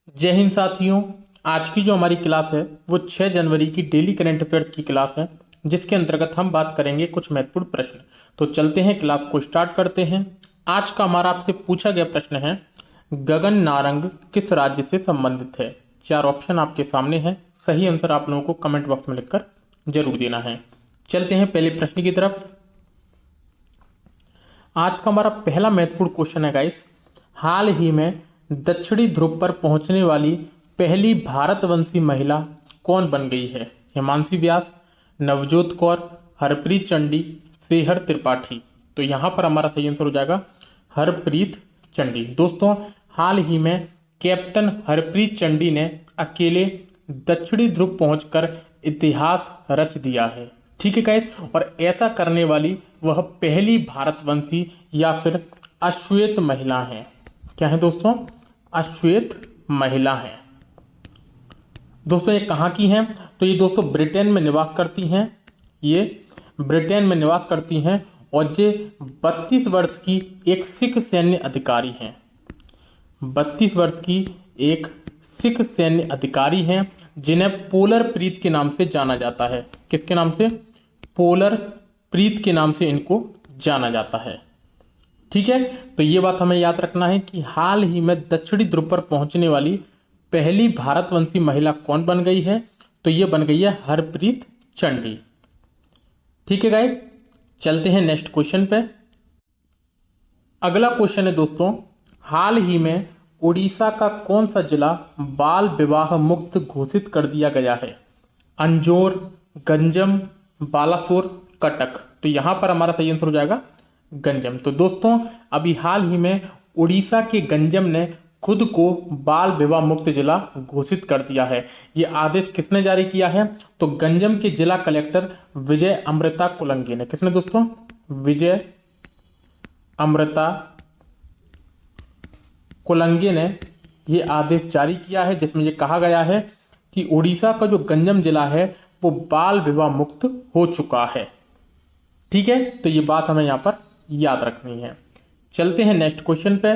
जय हिंद साथियों। आज की जो हमारी क्लास है वो 6 जनवरी की डेली करंट अफेयर्स की क्लास है, जिसके अंतर्गत हम बात करेंगे कुछ महत्वपूर्ण प्रश्न। तो चलते हैं, क्लास को स्टार्ट करते हैं। आज का हमारा आपसे पूछा गया प्रश्न है, गगन नारंग किस राज्य से संबंधित है। 4 ऑप्शन आपके सामने हैं, सही आंसर आप लोगों को कमेंट बॉक्स में लिखकर जरूर देना है। चलते हैं पहले प्रश्न की तरफ। आज का हमारा पहला महत्वपूर्ण क्वेश्चन है गाइस, हाल ही में दक्षिणी ध्रुव पर पहुंचने वाली पहली भारतवंशी महिला कौन बन गई है। हिमांशी व्यास, नवजोत कौर, हरप्रीत चंडी, शेखर त्रिपाठी। तो यहां पर हमारा सही आंसर हो जाएगा हरप्रीत चंडी। दोस्तों, हाल ही में कैप्टन हरप्रीत चंडी ने अकेले दक्षिणी ध्रुव पहुंचकर इतिहास रच दिया है। ठीक है गाइस, और ऐसा करने वाली वह पहली भारतवंशी या फिर अश्वेत महिला है। क्या है दोस्तों? अश्वेत महिला है। दोस्तों ये कहाँ की हैं? तो ये दोस्तों ब्रिटेन में निवास करती हैं। ये ब्रिटेन में निवास करती हैं और ये 32 वर्ष की एक सिख सैन्य अधिकारी हैं। 32 वर्ष की एक सिख सैन्य अधिकारी हैं, जिन्हें पोलर प्रीत के नाम से जाना जाता है। किसके नाम से? पोलर प्रीत के नाम से इनको जाना जाता है। ठीक है, तो ये बात हमें याद रखना है कि हाल ही में दक्षिणी ध्रुव पर पहुंचने वाली पहली भारतवंशी महिला कौन बन गई है। तो ये बन गई है हरप्रीत चंडी। ठीक है गाइस, चलते हैं नेक्स्ट क्वेश्चन पे। अगला क्वेश्चन है दोस्तों, हाल ही में उड़ीसा का कौन सा जिला बाल विवाह मुक्त घोषित कर दिया गया है। अंजोर, गंजम, बालासोर, कटक। तो यहां पर हमारा सही आंसर हो जाएगा गंजम। तो दोस्तों अभी हाल ही में उड़ीसा के गंजम ने खुद को बाल विवाह मुक्त जिला घोषित कर दिया है। यह आदेश किसने जारी किया है? तो गंजम के जिला कलेक्टर विजय अमृता कुलंगे ने। किसने दोस्तों? विजय अमृता कुलंगे ने यह आदेश जारी किया है, जिसमें यह कहा गया है कि उड़ीसा का जो गंजम जिला है वो बाल विवाह मुक्त हो चुका है। ठीक है, तो ये बात हमें यहां पर याद रखनी है। चलते हैं नेक्स्ट क्वेश्चन पे।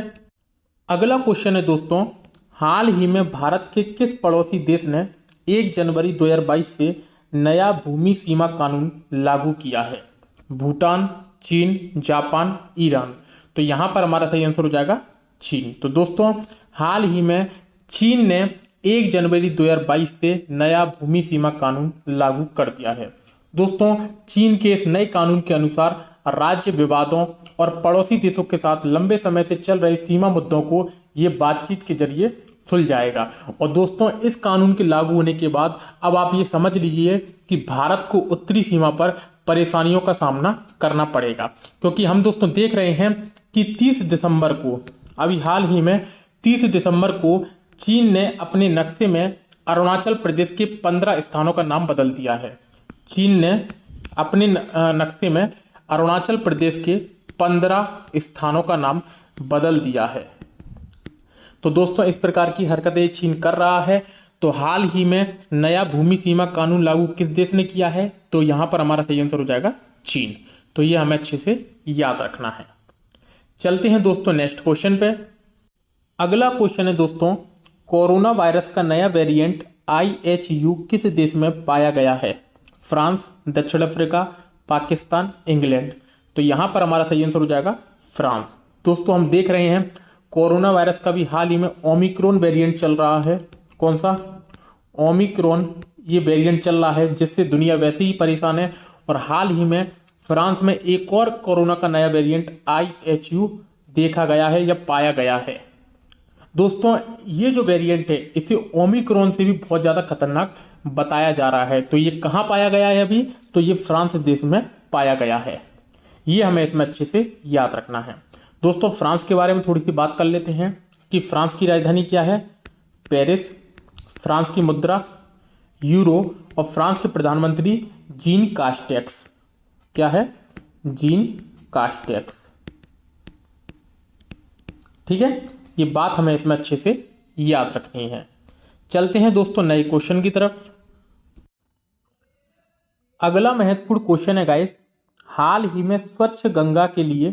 अगला क्वेश्चन है दोस्तों, हाल ही में भारत के किस पड़ोसी देश ने 1 जनवरी 2022 से नया भूमि सीमा कानून लागू किया है। भूटान, चीन, जापान, ईरान। तो यहां पर हमारा सही आंसर हो जाएगा चीन। तो दोस्तों हाल ही में चीन ने 1 जनवरी 2022 से नया भूमि सीमा कानून लागू कर दिया है। दोस्तों चीन के इस नए कानून के अनुसार राज्य विवादों और पड़ोसी देशों के साथ लंबे समय से चल रहे सीमा मुद्दों को ये बातचीत के जरिए सुलझाएगा। और दोस्तों इस कानून के लागू होने के बाद अब आप ये समझ लीजिए कि भारत को उत्तरी सीमा पर परेशानियों का सामना करना पड़ेगा, क्योंकि हम दोस्तों देख रहे हैं कि 30 दिसंबर को, अभी हाल ही में 30 दिसंबर को चीन ने अपने नक्शे में अरुणाचल प्रदेश के 15 स्थानों का नाम बदल दिया है। चीन ने अपने नक्शे में अरुणाचल प्रदेश के 15 स्थानों का नाम बदल दिया है। तो दोस्तों इस प्रकार की हरकतें चीन कर रहा है। तो हाल ही में नया भूमि सीमा कानून लागू किस देश ने किया है? तो यहां पर हमारा सही आंसर हो जाएगा चीन। तो ये हमें अच्छे से याद रखना है। चलते हैं दोस्तों नेक्स्ट क्वेश्चन पे। अगला क्वेश्चन है दोस्तों, कोरोना वायरस का नया वेरिएंट IHU किस देश में पाया गया है। फ्रांस, दक्षिण अफ्रीका, पाकिस्तान, इंग्लैंड। तो यहां पर हमारा सही आंसर हो जाएगा फ्रांस। दोस्तों हम देख रहे हैं कोरोना वायरस का भी हाल ही में ओमिक्रॉन वेरिएंट चल रहा है। कौन सा? ओमिक्रॉन ये वेरिएंट चल रहा है, जिससे दुनिया वैसे ही परेशान है। और हाल ही में फ्रांस में एक और कोरोना का नया वेरिएंट IHU देखा गया है या पाया गया है। दोस्तों ये जो वेरिएंट है इसे ओमिक्रॉन से भी बहुत ज़्यादा खतरनाक बताया जा रहा है। तो ये कहाँ पाया गया है अभी? तो ये फ्रांस देश में पाया गया है। ये हमें इसमें अच्छे से याद रखना है। दोस्तों फ्रांस के बारे में थोड़ी सी बात कर लेते हैं कि फ्रांस की राजधानी क्या है? पेरिस। फ्रांस की मुद्रा यूरो। और फ्रांस के प्रधानमंत्री जीन कास्टेक्स। क्या है? Jean Castex. ठीक है, ये बात हमें इसमें अच्छे से याद रखनी है। चलते हैं दोस्तों नए क्वेश्चन की तरफ। अगला महत्वपूर्ण क्वेश्चन है गाइस, हाल ही में स्वच्छ गंगा के लिए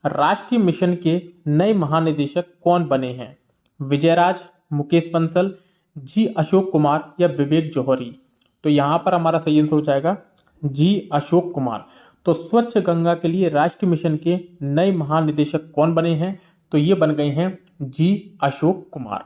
राष्ट्रीय मिशन के नए महानिदेशक कौन बने हैं। विजयराज, मुकेश बंसल, जी अशोक कुमार या विवेक जौहरी। तो यहाँ पर हमारा सही आंसर हो जाएगा जी अशोक कुमार। तो स्वच्छ गंगा के लिए राष्ट्रीय मिशन के नए महानिदेशक कौन बने हैं? तो ये बन गए हैं जी अशोक कुमार।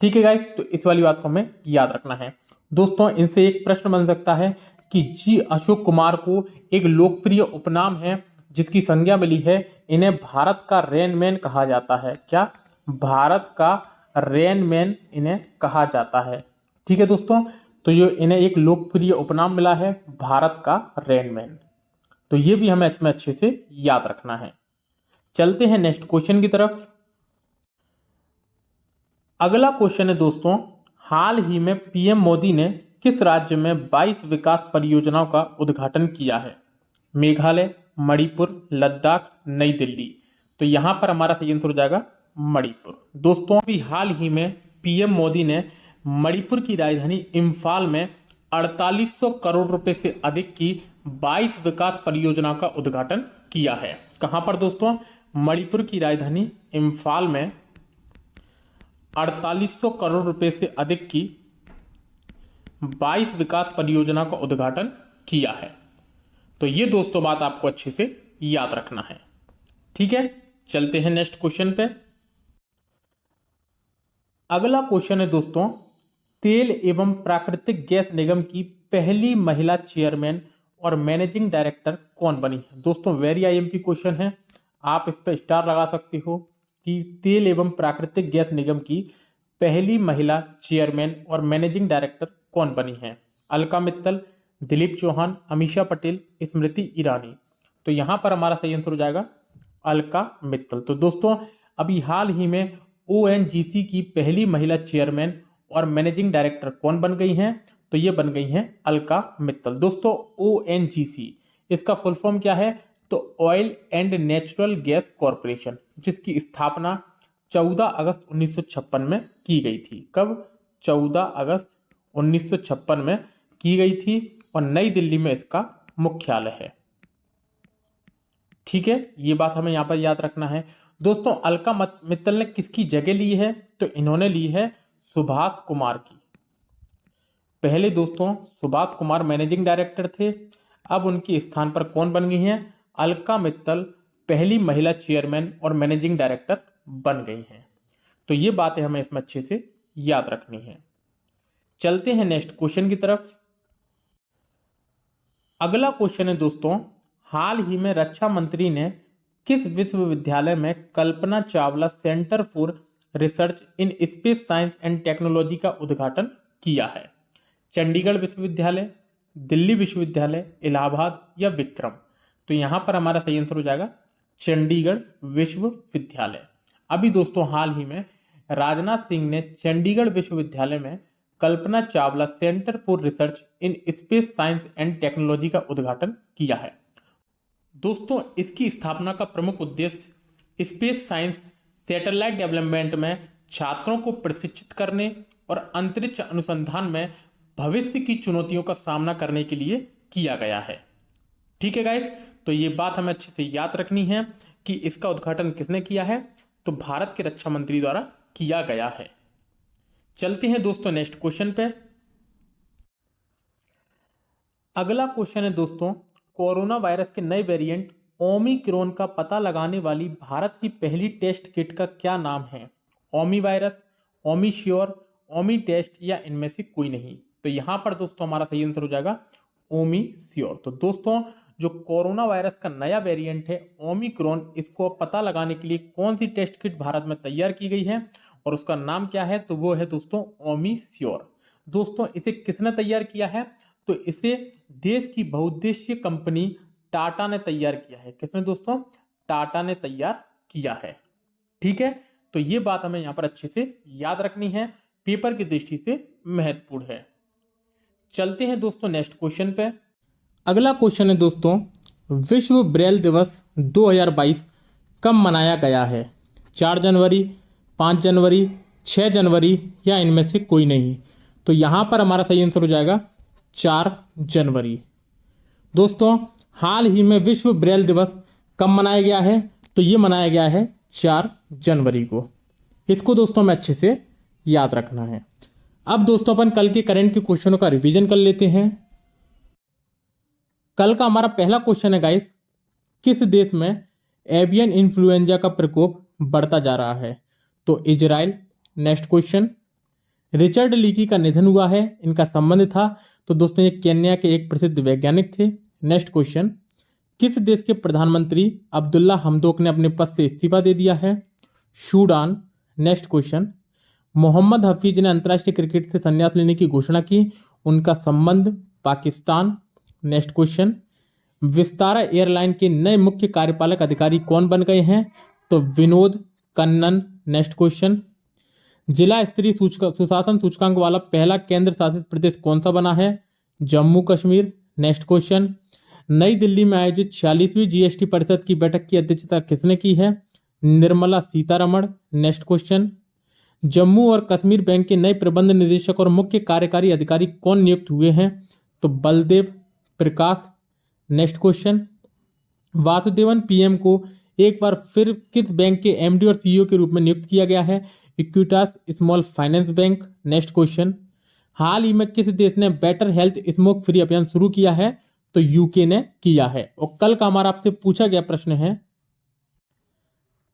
ठीक है गाइस, तो इस वाली बात को हमें याद रखना है। दोस्तों, इनसे एक प्रश्न बन सकता है कि जी अशोक कुमार को एक लोकप्रिय उपनाम है जिसकी संज्ञा मिली है, इन्हें भारत का रेन मैन कहा जाता है। क्या? भारत का रेन मैन इन्हें कहा जाता है। ठीक है दोस्तों, तो ये इन्हें एक लोकप्रिय उपनाम मिला है भारत का रेन मैन। तो ये भी हमें इसमें अच्छे से याद रखना है। चलते हैं नेक्स्ट क्वेश्चन की तरफ। अगला क्वेश्चन है दोस्तों, हाल ही में पीएम मोदी ने किस राज्य में 22 विकास परियोजनाओं का उद्घाटन किया है? मेघालय, मणिपुर, लद्दाख, नई दिल्ली। तो यहां पर हमारा सही आंसर हो जाएगा मणिपुर। दोस्तों, अभी हाल ही में पीएम मोदी ने मणिपुर की राजधानी इम्फाल में 4800 करोड़ रुपए से अधिक की 22 विकास परियोजनाओं का उद्घाटन किया है। कहां पर दोस्तों? मणिपुर की राजधानी इम्फाल में 4800 करोड़ रुपए से अधिक की 22 विकास परियोजना का उद्घाटन किया है। तो ये दोस्तों बात आपको अच्छे से याद रखना है। ठीक है, चलते हैं नेक्स्ट क्वेश्चन पे। अगला क्वेश्चन है दोस्तों, तेल एवं प्राकृतिक गैस निगम की पहली महिला चेयरमैन और मैनेजिंग डायरेक्टर कौन बनी है? दोस्तों, वेरी आईएमपी क्वेश्चन है, आप इस पर स्टार लगा सकते हो कि तेल एवं प्राकृतिक गैस निगम की पहली महिला चेयरमैन और मैनेजिंग डायरेक्टर कौन बनी है? अलका मित्तल, दिलीप चौहान, अमीषा पटेल, स्मृति ईरानी। तो यहां पर हमारा सही आंसर हो जाएगा अलका मित्तल। तो दोस्तों, अभी हाल ही में ओएनजीसी की पहली महिला चेयरमैन और मैनेजिंग डायरेक्टर कौन बन गई हैं? तो ये बन गई हैं अलका मित्तल। दोस्तों, ओएनजीसी इसका फुल फॉर्म क्या है? तो oil and natural gas corporation, जिसकी स्थापना 14 अगस्त 1956 में की गई थी। कब? 14 अगस्त 1956 में की गई थी और नई दिल्ली में इसका मुख्यालय है। ठीक है, ये बात हमें यहां पर याद रखना है। दोस्तों, अलका मित्तल ने किसकी जगह ली है? तो इन्होंने ली है सुभाष कुमार की। पहले दोस्तों सुभाष कुमार मैनेजिंग डायरेक्टर थे, अब उनके स्थान पर कौन बन गई हैं? अलका मित्तल पहली महिला चेयरमैन और मैनेजिंग डायरेक्टर बन गई हैं। तो ये बातें हमें इसमें अच्छे से याद रखनी है। चलते हैं नेक्स्ट क्वेश्चन की तरफ। अगला क्वेश्चन है दोस्तों, हाल ही में रक्षा मंत्री ने किस विश्वविद्यालय में Kalpana Chawla centre for research in space science and technology का उद्घाटन किया है? चंडीगढ़ विश्वविद्यालय, दिल्ली विश्वविद्यालय, इलाहाबाद या विक्रम। तो यहां पर हमारा सही आंसर हो जाएगा चंडीगढ़ विश्वविद्यालय। अभी दोस्तों हाल ही में राजनाथ सिंह ने चंडीगढ़ विश्वविद्यालय में Kalpana Chawla centre for research in space science and technology का उद्घाटन किया है। दोस्तों, इसकी स्थापना का प्रमुख उद्देश्य स्पेस साइंस सैटेलाइट डेवलपमेंट में छात्रों को प्रशिक्षित करने और अंतरिक्ष अनुसंधान में भविष्य की चुनौतियों का सामना करने के लिए किया गया है। ठीक है गाइस, तो ये बात हमें अच्छे से याद रखनी है कि इसका उद्घाटन किसने किया है? तो भारत के रक्षा मंत्री द्वारा किया गया है। चलते हैं दोस्तों नेक्स्ट क्वेश्चन पे। अगला क्वेश्चन है दोस्तों, कोरोना वायरस के नए वेरिएंट ओमिक्रॉन का पता लगाने वाली भारत की पहली टेस्ट किट का क्या नाम है? ओमी वायरस, ओमी श्योर, ओमी टेस्ट या इनमें से कोई नहीं। तो यहां पर दोस्तों हमारा सही आंसर हो जाएगा ओमी श्योर। तो दोस्तों, जो कोरोना वायरस का नया वेरिएंट है ओमिक्रॉन, इसको पता लगाने के लिए कौन सी टेस्ट किट भारत में तैयार की गई है और उसका नाम क्या है? तो वो है दोस्तों ओमी श्योर। दोस्तों, इसे किसने तैयार किया है? तो इसे देश की बहुउद्देशीय कंपनी टाटा ने तैयार किया है। किसने दोस्तों? टाटा ने तैयार किया है। ठीक है, तो ये बात हमें यहां पर अच्छे से याद रखनी है, पेपर की दृष्टि से महत्वपूर्ण है। चलते हैं दोस्तों नेक्स्ट क्वेश्चन पे। अगला क्वेश्चन है दोस्तों, विश्व ब्रेल दिवस 2022 कब मनाया गया है? 4 जनवरी, 5 जनवरी, 6 जनवरी या इनमें से कोई नहीं। तो यहां पर हमारा सही आंसर हो जाएगा 4 जनवरी। दोस्तों, हाल ही में विश्व ब्रेल दिवस कब मनाया गया है? तो ये मनाया गया है 4 जनवरी को। इसको दोस्तों हमें अच्छे से याद रखना है। अब दोस्तों अपन कल के करंट के क्वेश्चनों का रिवीजन कर लेते हैं। कल का हमारा पहला क्वेश्चन है गाइस, किस देश में एवियन इन्फ्लुएंजा का प्रकोप बढ़ता जा रहा है? तो Israel. Next question, Richard leaky का निधन हुआ है, इनका संबंध था? तो दोस्तों ये केन्या के एक प्रसिद्ध वैज्ञानिक थे। नेक्स्ट क्वेश्चन, किस देश के प्रधानमंत्री अब्दुल्ला हमदोक ने अपने पद से इस्तीफा दे दिया है? Sudan. Next question, Mohammad Hafeez ने अंतर्राष्ट्रीय क्रिकेट से संन्यास लेने की घोषणा की, उनका संबंध Pakistan. Next question, Vistara airline के नए मुख्य कार्यपालक अधिकारी कौन बन गए हैं? तो विनोद कन्नन। नेक्स्ट क्वेश्चन, जिला स्तरीय सुशासन सूचकांक वाला पहला केंद्र शासित प्रदेश कौन सा बना है? जम्मू कश्मीर। नेक्स्ट क्वेश्चन, नई दिल्ली में आयोजित 46वीं जीएसटी परिषद की बैठक की अध्यक्षता किसने की है? निर्मला सीतारमण। नेक्स्ट क्वेश्चन, जम्मू और कश्मीर बैंक के नए प्रबंध निदेशक और मुख्य कार्यकारी अधिकारी कौन नियुक्त हुए हैं? तो बलदेव प्रकाश। नेक्स्ट क्वेश्चन, वासुदेवन पीएम को एक बार फिर किस बैंक के एमडी और सीईओ के रूप में नियुक्त किया गया है? Equitas small finance bank. Next question, हाल ही में किस देश ने बेटर हेल्थ स्मोक फ्री अभियान शुरू किया है? तो यूके ने किया है। और कल का हमारा आपसे पूछा गया प्रश्न है,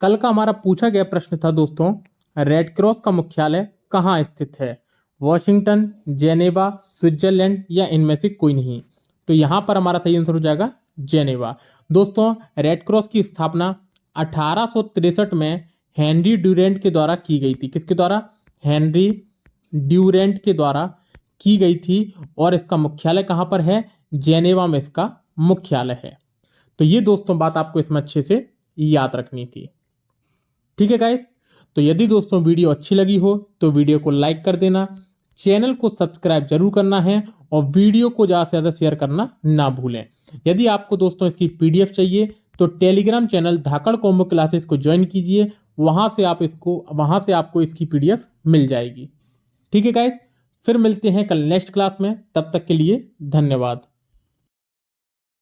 कल का हमारा पूछा गया प्रश्न था दोस्तों, रेड क्रॉस का मुख्यालय कहाँ स्थित है? वॉशिंगटन, जेनेवा, स्विट्जरलैंड या इनमें से कोई नहीं? तो यहां पर हमारा सही आंसर हो जाएगा जेनेवा। दोस्तों रेड क्रॉस की स्थापना 1863 में हेनरी ड्यूरेंट के द्वारा की गई थी। किसके द्वारा? हेनरी ड्यूरेंट के द्वारा की गई थी। और इसका मुख्यालय कहां पर है? जेनेवा में इसका मुख्यालय है। तो ये दोस्तों बात आपको इसमें अच्छे से याद रखनी थी। ठीक है गाइस, तो यदि दोस्तों वीडियो अच्छी लगी हो तो वीडियो को लाइक कर देना, चैनल को सब्सक्राइब जरूर करना है और वीडियो को ज़्यादा से ज़्यादा शेयर करना ना भूलें। यदि आपको दोस्तों इसकी पीडीएफ चाहिए तो टेलीग्राम चैनल धाकड़ कॉम्बो क्लासेस को ज्वाइन कीजिए, वहां से आपको इसकी पीडीएफ मिल जाएगी। ठीक है गाइस, फिर मिलते हैं कल नेक्स्ट क्लास में, तब तक के लिए धन्यवाद।